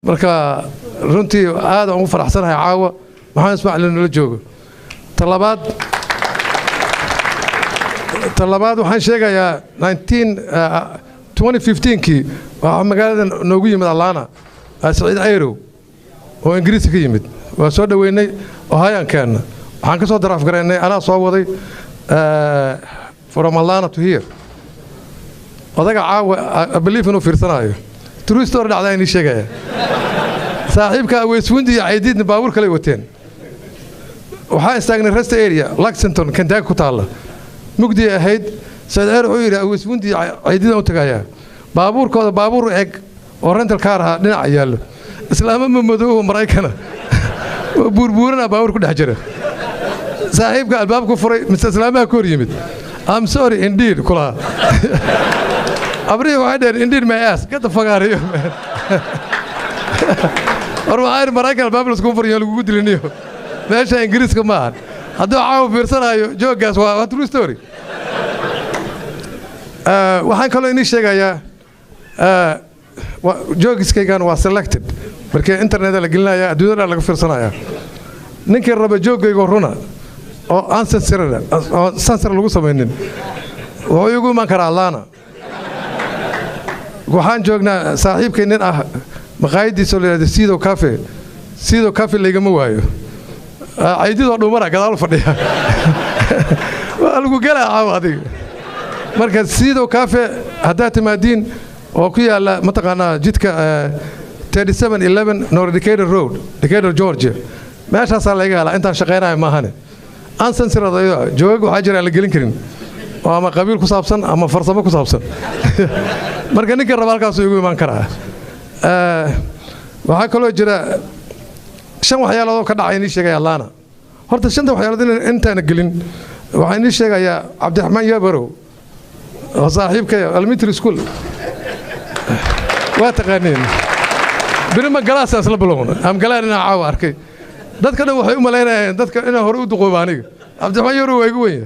marka runtii aad aan u faraxsanahay caawa waxaan Ismaaciil nala joogo talabaad waxaan sheegayaa 2015kii waxa magaalada noogu yimid Allaana Saciid Ayrow oo Ingiriis ka yimid waa soo dhaweynay oo hayankeena waxaan ka soo daraaf gareynay ana soo waday from Allaana to here odaga caawa I believe inuu fiirsanayo true story dhacday in sheegaya saaxiibka Weyswundi Ciididna baawur kale wateen waxaan istaagnay rest area Lexington Kentucky ku taala mugdi ahayd Saciid Ayrow wuxuu yiri Weyswundi Ciidida u tagaya baabuurkooda baabuur eeg oo rental car ah dhinac yaalo islaama madow Mareykan burburana baabuur ku dhex jira saaxiibka albaabku furay mise islaamaha ku yimid I'm sorry indeed kula abriyo waxay dheen indeed my ass get the fuck out of here man arwaayir Mareykan albaab la isku furiyo lagu dilinayo meesha Ingiriiska ma aha haddii caaw fiirsanayo joogaas waa true story waxaan kaloo inii sheegayaa joogiskaygan waa selected markii internet la gelinaya adduunyada laga fiirsanaya ninkii raba joogaygo runa oo aan sensor lagu sameeynin wuxuu igu iman karaa Allaana waxaan joognaa saaxiibkay nin ah maqaayadiisa leeyahay Sido Cafe laygama waayo Ciididoo dhumara gadaal fadhiya waa lagu galaa caawadiga marka Sido Cafe hadaa timaadiin oo ku yaala mataqaana jidka 3711 North Decatur Road Decatur Georgia meeshaas laga helaa intaan shaqeynaayo ma ahane aan sensoradayo joog waxa jira la gelin karin oo ama qabiil ku saabsan ama farsamo ku saabsan marka ninka raba halkaas ugu iman karaa waxa kaloo jira shan waxyaalood ka dhacay in sheegay Allaana horta shanta waxyaalood intaan gelin waxaan in sheegayaa Cabdiraxmaan Yabarow oo saaxiibkay elementary school waa taqaaniin birima galaas la bilowna am galaarina caaw arkay dadka dhan waxay u maleynayaan dadka inay hore u duqoobaan aniga Cabdiraxmaan Yabarow way igu weyn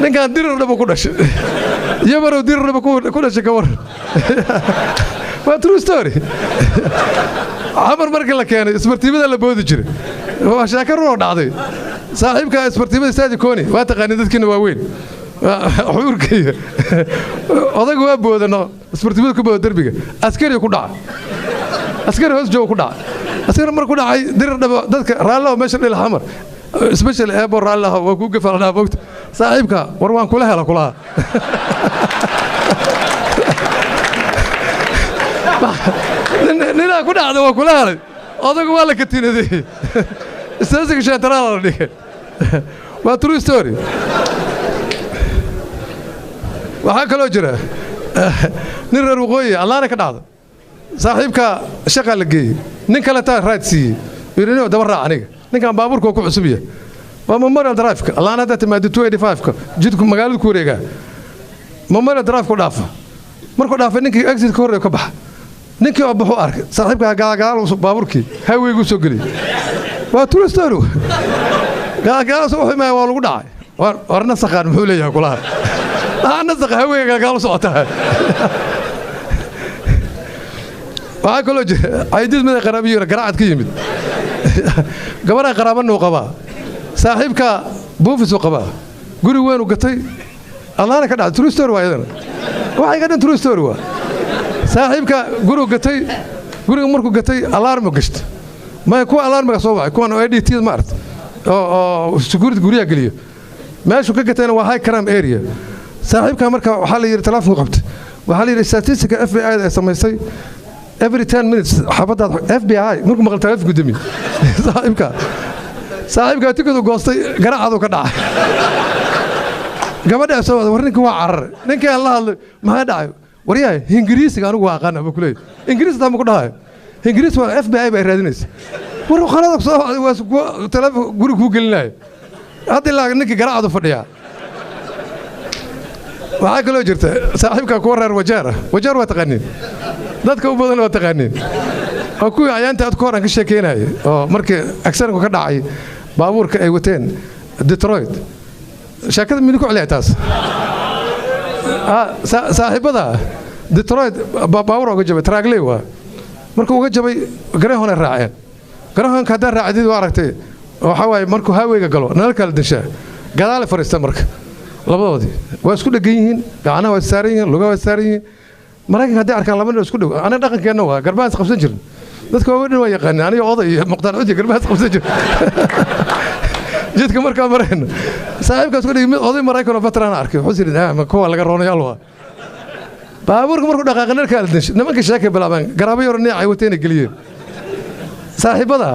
ninkan dirir dhab ku dhashay Yabarow dirir dhab ku dhashay ka war waa true story عمر مركل لك يعني اسبرتيبه لا بودي جري waa shaakar oo dhacday saaxiibka isbartiimada istaadi kooni waa taqaanid dadkina waaweyn xuurkay odagu waa boodano isbartiimada ku bood darbiga askari ku dhac askari hoos joog ku dhac askari mar ku dhacay dir dhabo dadka raalaha meesha dhil xamar special airport raalaha waa ku gafalnaa boogta saaxiibka war waan kula hela kula nina ku dhacdo waa kula helay odagu waa la katinaday استاذك شاطران دي waa true story waxa kale jira nin reer waqooyi allaana ka dhacdo saaxiibka shaqa la geeyay nin kale taa raadsi yirino daba raac aniga ninkan baabuurka ku cusub yahay waa Memorial Drive ka allaana dad timaado 285 ka jidku magaalada ku wareega Memorial Drive ku dhaafa markuu dhaafay ninkii exit ka hore ka bax ninkii oo baxo arkay saaxiibka gaagaal baabuurkii highway-gu soo galay waa true story gaagaal soo ximay waa lagu dhacay warna saqaan muxuu leeyahay kulaha ana saqa highway gaagaal soo socota waa kale aydiis mid qarabiyo garaacad ka yimid gabadha qaraabano qaba saaxiibka buufis oo qaba guri weyn u gatay allaana ka dhacay true story waa idan waxay ka dhan true story waa saaxiibka guriga gatay guriga markuu gatay alarm gashta ma ku alarmga soo baxay kuwan ADT ma art oo security guriga galiyo meeshu ka gatayna waa high crime area saaxiibka marka waxa la yiri telefoon qabtay waxa la yiri statistic FBI ay samaysay every 10 minutes xabada FBI markuu maqal telefoon gudumi saaxiibka tikadu goostay garaacadu ka dhacay gabadha soo warninka waa carar ninka la hadlay ma dhacay wariyahay Ingiriisiga anigu waa aqaan ama kulay Ingiriis taa ma ku dhahay Ingiriis waa FBI bay raadinaysa war qalad soo waa telefoon guri ku gelinay hadii la ninka garaacadu fadhiya waxa kale jirta saaxiibka ku reer wajeer waa taqaaniin dadka u badan waa taqaaniin oo ku ayaanta aad kooran ka sheekeynay oo markii accident ka dhacay baabuurka ay wateen Detroit shakada mid ku cilay taas saaxiibada Detroit baabuur uga jabay tragley waa markuu uga jabay garahona raaceen garahanka haddaan raacdid waa aragtay waxa waaye markuu haaweyga galo nala kala dashaa gadaale fariista marka labadoodii waa isku dhagan yihiin gacanaha waa saaran yihiin lugaha waa saaran yihiin maraykanka haddii arkaan laba nin isku dhow aniga dhaqankeenna waa garbahaas qabsan jirin dadka waaweyn waa yaqaaneen aniga oday iyo muqtaan cudi garbahaas qabsan jirin jidka markaa marayna saaxiibkaas ku dhigi mid oday maraykan oo veteran arkay wuxuu yidhi ma kuwa laga roonayaal waa baabuurka markuu dhaqaaqay nalka ala dashay nimanka sheekay bilaabaan garaabo yaro neecay wateena geliyeen saaxiibada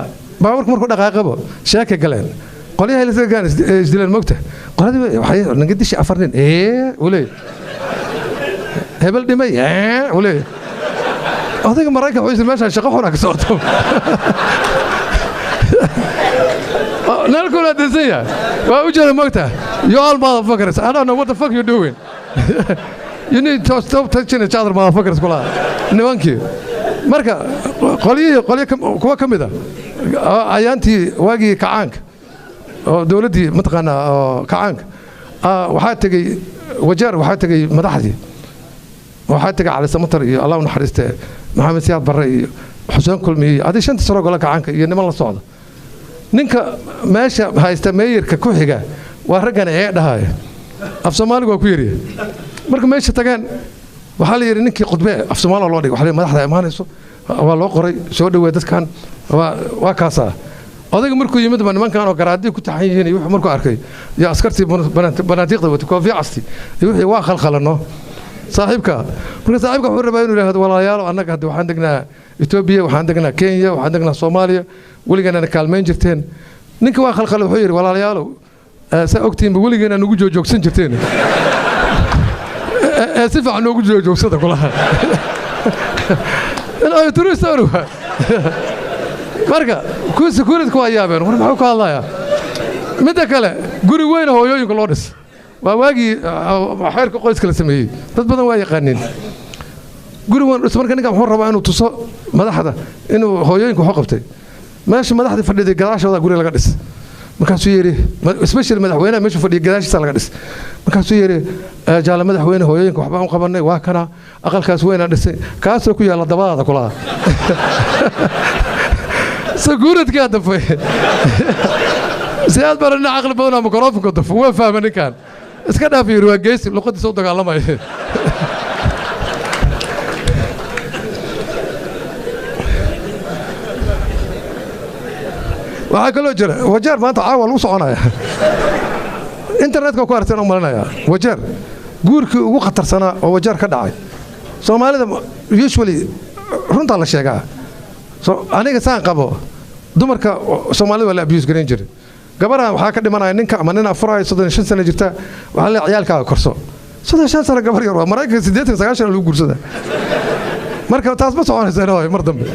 baabuurka markuu dhaqaaqabo sheekay galeen qolyaha la sagaan isdileen mogta qoladii waxay naga dishi afar nin ulay hebel dhimay ulay odayga maraykan wuxuu meesha shaqo xun ka socoto nalkuna desaya waa u jeeda mogta you all motherfuckers I don't know what the fuck you doing you need to stop touching each other motherfuckers kula nimankii marka qolyo kuwa ka mid ah ayaantii waagii kacaanka oo dawladdii mataqaanaa oo kacaanka waxaa tegey wajaar waxaa tegey madaxdii waxaa tegey cali samatar iyo allah u naxariiste maxamed siyaad barre iyo xuseen kulmi iyo adii shanta sano gola kacaanka iyo niman la socda ninka meesha haysta meeyarka ku xiga waa raggan ee dhahaya af soomaaligu waa ku yariya marka meesha tageen waxaa la yidhi ninkii khudbe af soomaaliga loo dhigay waxaa madaxda imaanayso waa loo qoray soo dhawee dadkan waa kaasaa odayga markuu yimid ba nimankan oo garaadii ku taxan yihiin iyo wuxuu markuu arkay iyo askartii banaatiiqda wata koofiicasti iyo wixii waa khalkhalano saaxiibka marka saaxiibka wuxuu rabaa inuu yidhaahdo walaalayaal annaga hadda waxaan degnaa Ethiopia waxaan degnaa Kenya waxaan degnaa Soomaaliya weligeena kaalmeyn jirteen ninka waa khalkhalo wuxuu yiri walaalayaal saa ogtiin weligeena nagu joogsan jirteen si fiican nagu joogsada kulaha ilaa turistanu marka ku security waa yaabeen war maxuu ka hadlayaa midda kale guri weyn oo hooyooyinka loo dhis waa waagii xeerka qoyska la sameeyay dad badan waa yaqaaniin guri weyn dhis marka ninka wuxuu rabaa inuu tuso madaxda inuu hooyooyinka wax qabtay meesha madaxda fadhiday gadaashooda guri laga dhis markaasuu yiri especially madaxweynaha meesha fadhiya gadaashiisa laga dhis markaasuu yiri jaala madaxweyne hooyooyinka waxba aan qabanay waa kana aqalkaas weyn dhisay kaasoo ku yaala dabadaada kulaha سكورت كده في سياد برنا عقل بدنا ميكروفون كده هو فاهم كان بس كده في رواجيس لقد صوتك على ما وعقله جرى وجر ما تعاون وصعنا انترنت كوارتنا مالنا يا وجر جورك وقتر سنة وجر كدعي سومالي usually رنت على شيء aniga saan qabo dumarka Soomaalidu waa la abuse garan jiray gabadha waxa ka dhimanaya ninka ama nin afraay 35 sano jirta waxa la ciyaalkaaga korso 35 sano gabar yar waa Mareykanka 89 lagu guursada marka taas ma soconayso mar dambe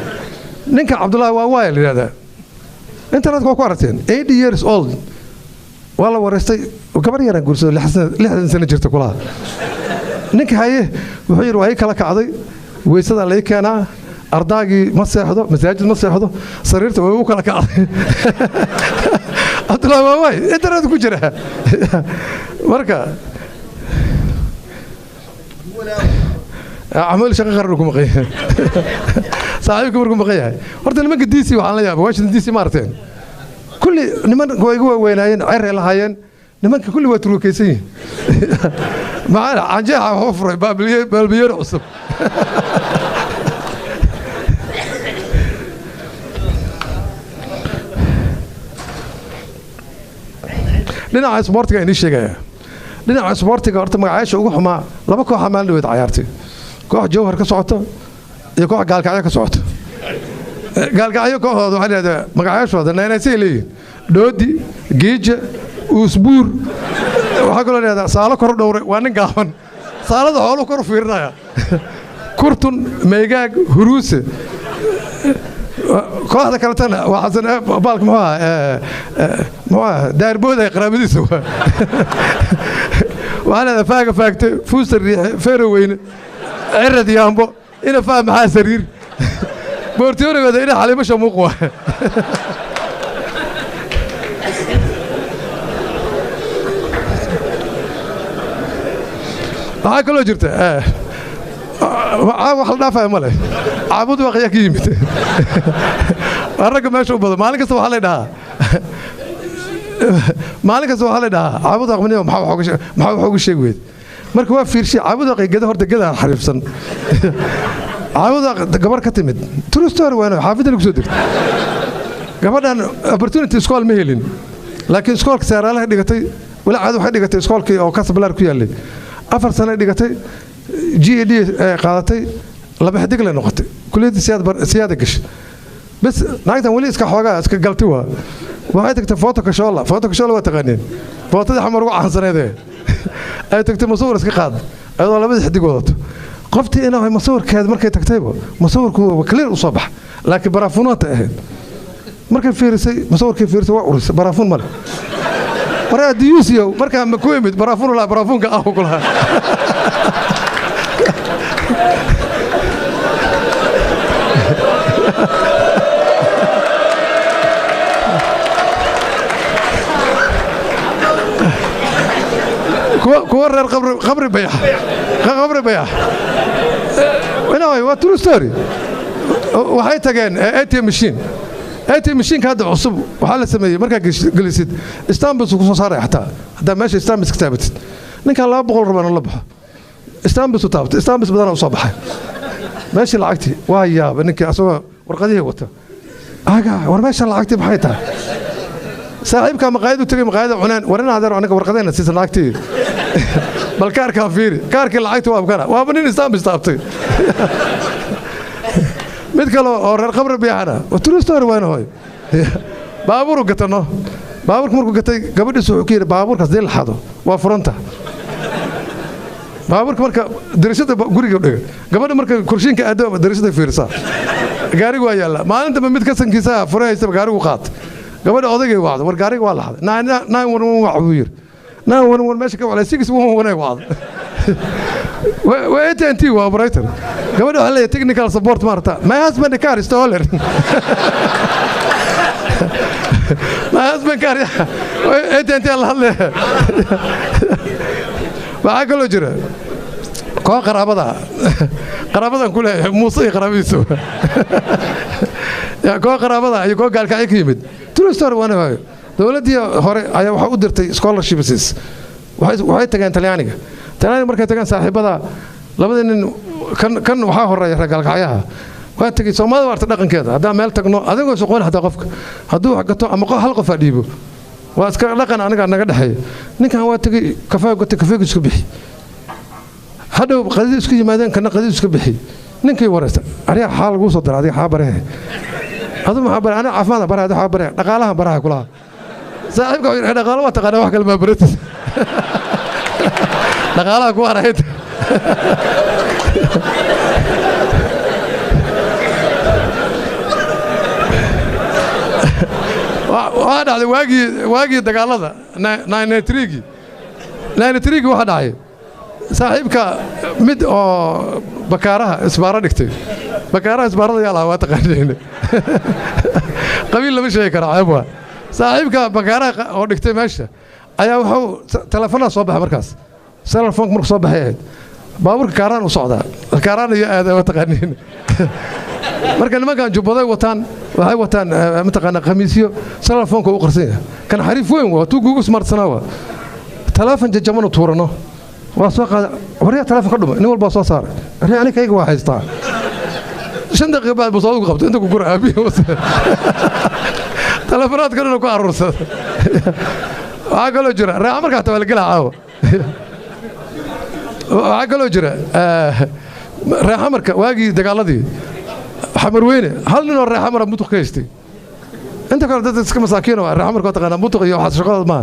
ninka Cabdullaahi waa waayl yiraahdaa internet ku aragteen 80 years old wala wareystay gabar yar guursada 60 sano jirta kulaha ninka haye wuxuu yiri waa kala kacday weysada la keenaa أرضاقي ما سيحضو مساجد ما سيحضو صريرته ويوكا لك قلت له واي انت لا تكون جرها مركا عمل شغل غيركم مقيه صاحبكم غيركم مقيه ورد لما قد ديسي وحنا يا واش ديسي مرتين كل نمن كويغو ويناين عير لهاين نمن كل وترو كيسي معنا عنجاها حفر بالبير عصب dhinaca sportiga inii sheegaya dhinaca sportiga horta magacaasha ugu xumaa laba koox amaan dhaweed ciyaartay koox jawhar ka socoto iyo koox gaalkacyo ka socoto gaalkacyo kooxdooda waxaa leedahay magacaashooda naynaysay leeyihiin dhoodi geeja usbuur waxaa kaloo leedahay saalo kor dhowre waa nin gaaban saalada xoolo kor fiirinaya kurtun meegaag huruuse kooxda kale tan waa xasan baalka muxuu daarbood ay qaraabadiisa waxaana faaga faagtay fuusar riix feeroweyne cirad yaambo ina faam maxaa sariir boortiyoorigooda ina xaliimo shamuuq waa waxaa kaloo jirta wax la dhaafay ma leh caabud waa qiyaa ka yimid aragga meesha u badan maalin kasta waxa la dhahaa caabud aqmaniyo maxaa wax uga sheeg weyd marka waa fiirshay caabud aqeegada horta gada xariifsan caabud gabar ka timid true story waana xaafidda lagu soo degtay gabadhan opportunity school ma helin laakiin schoolka saaraalaha dhigatay wala caad waxay dhigatay schoolkii oo Casablanca ku yaalay 4 sano dhigatay GED qaadatay laba xidig la noqotay kulliyada siyaada gashay bas naagtan wali iska xoogaa iska galtay waxay tagtay Photoshop waa taqaaneen footada xamar ugu caansaneedee ay tagtay masawir iska qaad ayadoo laba xidig wadato qoftii inay masawirkeed markay tagtayba masawirku waa clear u soo bax laakiin baraafunaanta ahayd markay fiirisay masawirkii fiirisay waa urisay baraafuun male waraa diyuusiyo markaa ma ku imid baraafuun la baraafuunka ah ku lahaa kuwa reer qabri bayax waa true story waxay tageen ATM machine ka hadda cusub waxa la sameeyay marka galisid Istanbul ku soo saaray hatta meesha Istanbul iska taabatid ninka 200 rabana la baxo Istanbul soo taabtay Istanbul badan soo baxay meesha lacagti waa yaab ninka asoo warqadii wata war meesha lacagti maxay tahay saaxiibka maqaayad u tagay maqaayada cunaan warina adeer anaga warqadeena siisan lacagti bal kaarka fiiri kaarka lacagti waa nin Istanbul taabtay mid kale oo reer qabri biyaana waa true story waana hooy baabuur gatano baabuurka markuu gatay gabadhiisu wuxuu keenay baabuurkaas deel xado waa furanta baabuurka marka darashada guriga u dhigay gabadha marka kurshiinka aado darashada fiirsa gaarigu waa yaala maalinta mid ka sankiisa furaysa gaarigu qaat gabadha odagay wacdo war gaariga waa la haday 911 waa uu yir 911 meesha ka wala 611 wacdo AT&T waa operator gabadha waxa la technical support marta my husband car is stolen my husband car AT&T la hadle waxa kale jira koo qaraabadan ku leeyahay muuse qaraabadiisu ya koo qaraabada iyo koo gaalka ay ka yimid true story waana dawladii hore ayaa waxa u dirtay scholarships waxay tageen Talyaaniga markay tagaan saaxiibada labada nin kan waxa horeeya ragaalkacayaha waa tagay Soomaalida waarta dhaqankeeda hadaa meel tagno adigoo shaqoon hadaa qofka haduu wax gato ama hal qof dhiibo waa iska dhaqan aniga naga dhaxay ninkan waa tagay kafeega isku bixi hadhow qadid isku yimaadeen kana qadid isku bixi ninkii waraysta ariya xaal ugu soo diray adiga xaabare adu ma xaabare ana caafimaad baraha xaabare dhaqaalaha baraha kula saaxiibka wuxuu dhaqaalaha waa taqaan wax kale ma barat dhaqaalaha ku arayd waa dhacday waagii dagaalada 93 waxa dhacay saaxiibka mid oo bakaaraha isbaara dhigtay bakaaraha isbaarada yaa waa taqaaneen qabiil lama sheegi karo ayba saaxiibka bakaaraha oo dhigtay meesha ayaa wuxuu telefoonada soo baxay markaas cell phone markuu soo baxay baabuurka kaaraan u socdaa kaaraan iyo aad waa taqaaneen marka nimankan jubbaday waxay wataan mataqaana khamiisyo cell phone-ka u qarsan yahay kan xariif weyn waa tuu Google Smart sanaa telefoon jajamano tuurano waa soo qaad wariya telefoon ka dhumay nin walba soo saaray ariya aniga kayga waa haystaa 5 daqiiqo baad buu soo qabtay inta ku guraabiyo telefoonad kana ku aruursad waxa kale jira raaca marka taa la galaa waxa kale jira raaca marka waagi dagaaladii xamar weyne hal nin oo raaca mar mutuq kaystay inta kale dad iska masaakiin oo raaca marka taqaana mutuq iyo waxa shaqada ma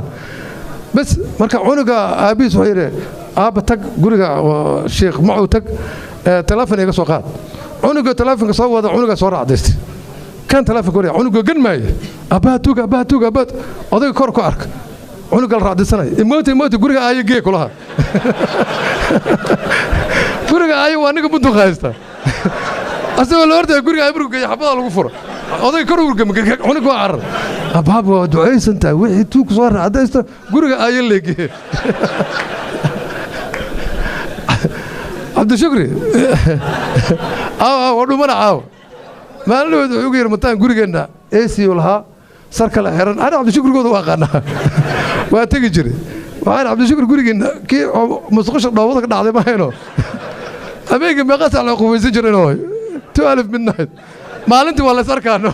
bas marka cunuga aabiis wuxuu yiri aaba tag guriga sheekh macuu tag telefoon iga soo qaad cunuga telefoonka soo wada cunuga soo raacdaystay kan telefoonka wariya cunuga ganmay abaa tuuga oday kor ku ark cunuga raacdaysanay imooti guriga ay geey kulaha guriga ay waa niga buntu haysta asoo la orday guriga ay burga xabada lagu furo oday kor urga cunuga waa carar abaab waa duceysanta wixii tuug soo raacdaysta guriga ay leegay عبد الشكري ودو من عاو ما له وحوغير متان غوريغنا ايسي ولها سركل خيرن انا عبد الشكري قود واقانا waa tagi jiray waxaan عبد الشكري غوريغنا كي مسقش dhaawada ka dhacday ma hayno abeega meeqa sac loo qufaysan jiray inoo 12 midnight maalintii waa la sarkaano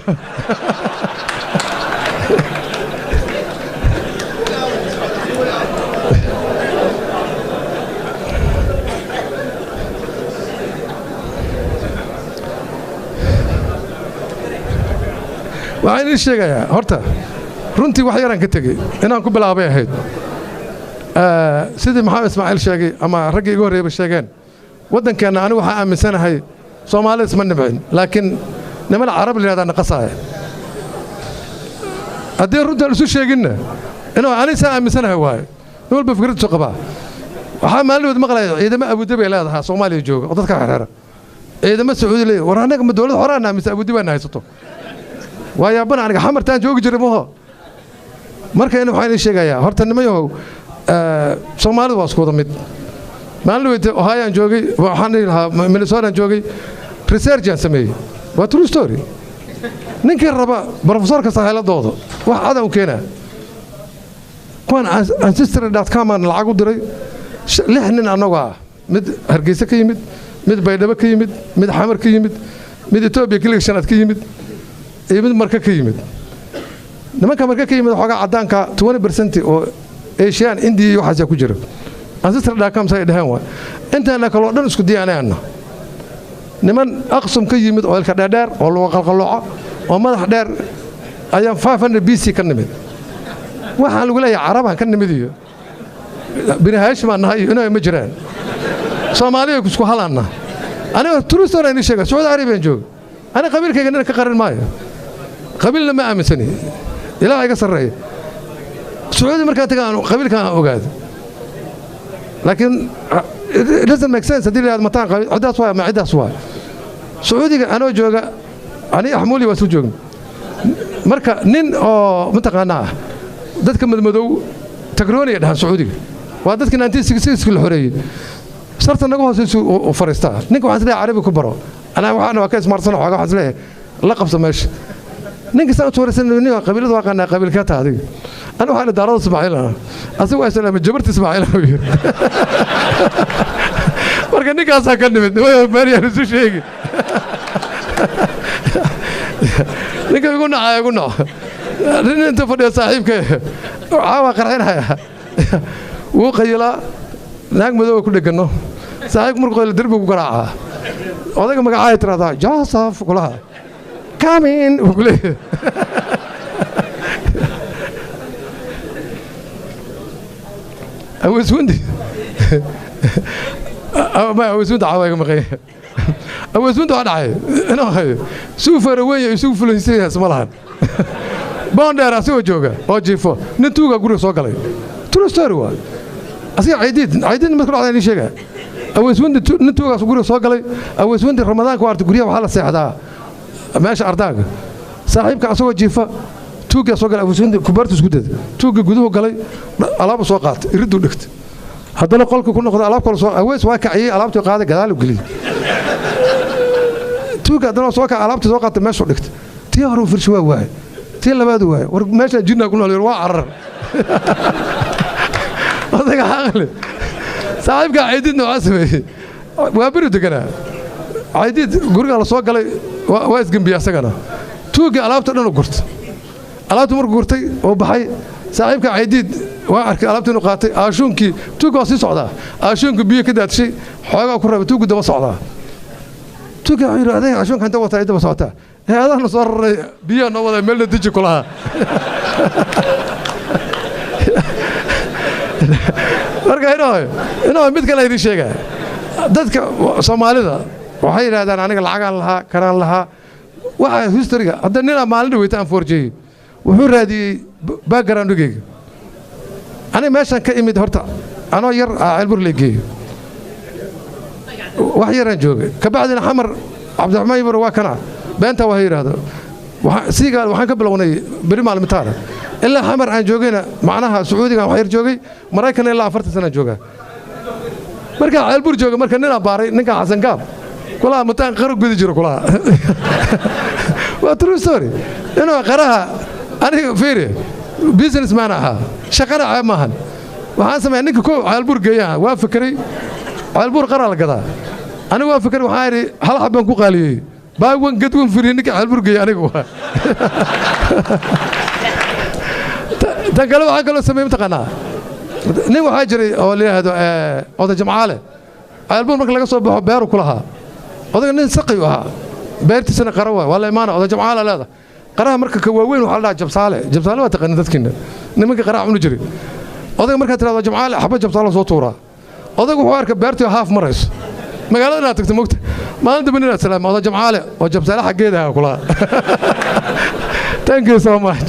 waxaan sheegayaa horta runtii wax yaran ka tagay inaan ku bilaabay ahayd sidii maxamed ismaaciil sheegay ama raggii igu horeeyay sheegeen wadankeena anigu waxa aaminsanahay Soomaaliya isma nabcin laakiin niman Arab leeyahay naqasaay hadii runta isu sheegina inuu anisa aaminsanahay waay walba fikrad soo qaba waxa maalmood maqlay ciidamada Abu Dhabi leedahay Soomaaliya jooga oo dadka xereera ciidamada Sacuudi leeyahay war anaga ma dawlad horaan aaminsan Abu Dhabi haysato ويا بنا أنا حمرتان جوج جربوها مركز إنه حين الشيء جاية هرت إنه ما يهو سومالي واسكو ضميت ما له هاي جوجي وحنا مينيسوتا جوجي ريسيرش سميه وترو ستوري ننكر ربا بروفيسور كسهل الضوض واحد وكينا كون ancestry.com أنا العقود دري لحنا نوعا مد هرجيسة كيمد مد بيدبا كيمد مد حمر كيمد مد توبي كليكشنات كيمد يمد مركا كيمد nimanka marka ka yimid xogaa cadaanka 20% oo Asian India waxa ku jira ancestry.com say dhahan waa intaana kala dhan isku diyaanayna niman aqsam ka yimid oo ilka dheer oo loo qalqalooco oo madax dheer ayaan 500 BC ka nimid waxa lagu leeyahay Araban ka nimid iyo bini haashima nahay inay ma jiraan Soomaaliya isku halana aniga turistor aan sheegay Saudi Arabia joog ana qabiilkayga inaan ka qaran maayo qabiilna ma aaminsani ilaahay ka sareeyo Saudi marka tagaan qabiilka ogaad laakiin it doesn't make sense hadii aad mataan cidaas waa ma cidaas waa Saudiga anoo jooga ani ahmuli waa soo joog marka nin oo mataqaanaa dadka madmadow tagrooniga dhahan Saudiga waa dadka 1966 la xoreeyay sarta naga hoosayso oo fariistaa ninka waxaan leeyahay Carabi ku baro ana waxaan waa ka ismarsan xogaa waxaan leeyahay la qabso meesha ninka soo toorsan ninka qabiilada waa qana qabiilka taadi ana waxaan daarada Ismaaciil asagu waa salaam jabarta Ismaaciil marka ninkaas ka nimid Maryam isu sheegi ninka igu nacay inta fadhiya saaxiibka caawa qarxinaya wuu qayla naag madow ku dhigano saaxiib markuu qayla darbiga ku garaaca odaga magacaay tirada Joseph kulaha come in ukule awisundi ما awisundi caawa ma qay awisundi waa dhacay inuu suufar weyn isugu fulinayay Soomaaliland bondera soo jooga oo jiifo nin tuuga guriga soo galay true story waa asiga ciidin ma kala cadaan sheega awisundi nin tuuga guriga soo galay awisundi ramadaanka waarta guriga waxa la seexdaa meesha ardaaga saaxiibka asoo jiifa tuuga soo galay awisundi kubartu isku dad tuuga guduhu galay alaab soo qaatay iridu dhigtay haddana qolka ku noqdo alaab kale soo awees waa kaciyay alaabtii qaaday gadaal u galiyay tuuga haddana soo ka alaabtii soo qaatay meesha dhigtay tii hore firshi waa waay tii labaad waay war meesha jinna ku nool waa carar odaga aqli saaxiibka ciidid noo asmay waa bari deganaa ciidid guriga la soo galay waa isgambiya asagana tuuga alaabta dhan u gurtay alaabta markuu gurtay oo baxay saaxiibka ciidid waa arkay alaabtii inuu qaatay aashuunkii tuuga waa sii socdaa aashuunkii biyo ka daadshay xoogaa ku rabay tuugu daba socdaa tuuga wuxuu yidhahdeen aashuunka inta wataa daba socotaa هذا صار بيان ولا ملنا تجي كلها marka inoo mid kale idin sheega dadka Soomaalida waxay yiraahdaan aniga lacagaan lahaa karaan lahaa waxa historyga hadda nina maalin weytaan forjay wuxuu raadiyay background-gayga ani meeshan ka imid horta anoo yar cilbur leegay wax yaran joogay ka bacdina xamar Cabdiraxmaan Ibro waa kana beenta waa yiraahdo siigaal waxaan ka bilownay bari maalmitaana ilaa xamar aan joogayna macnaha Sacuudiga wax yar joogay Mareykan ilaa 40 sano jooga markaa ceelbuur jooga marka nin aan baaray ninkan xasan gaab kulaha mataan qaro gudi jiro kulaha waa true story inuu qaraha aniga fiiri businessman ahaa shaqana caab maahan waxaan sameeyay ninka koow ceelbuur geeyaa waa fikray ceelbuur qara la gadaa aniga waa fikray waxaan yiri hal xabban ku qaaliyay baa wan gadwan fiiri ninka ceelbuur geeyaa aniga waa tan kale waxaan kaloo sameeyay mataqaanaa nin waxaa jiray oo la yiraahdo oday Jamcaale ceelbuur marka laga soo baxo beeru ku lahaa odaga nin saqi ahaa beertiisana qara waa la imaana oday Jamcaale leedahay qaraha marka ka waaweyn waxa la dhahaa jabsaale waa taqaan dadkiina nimanka qaraha cunu jiray odaga marka tiraado Jamcaale xabba jabsaale soo tuuraa odaga wuxuu arkaa beertii haaf marayso magaalada aad tagto mogta maalinta banina salaam oday Jamcaale oo jabsaale xageeda kula thank you so much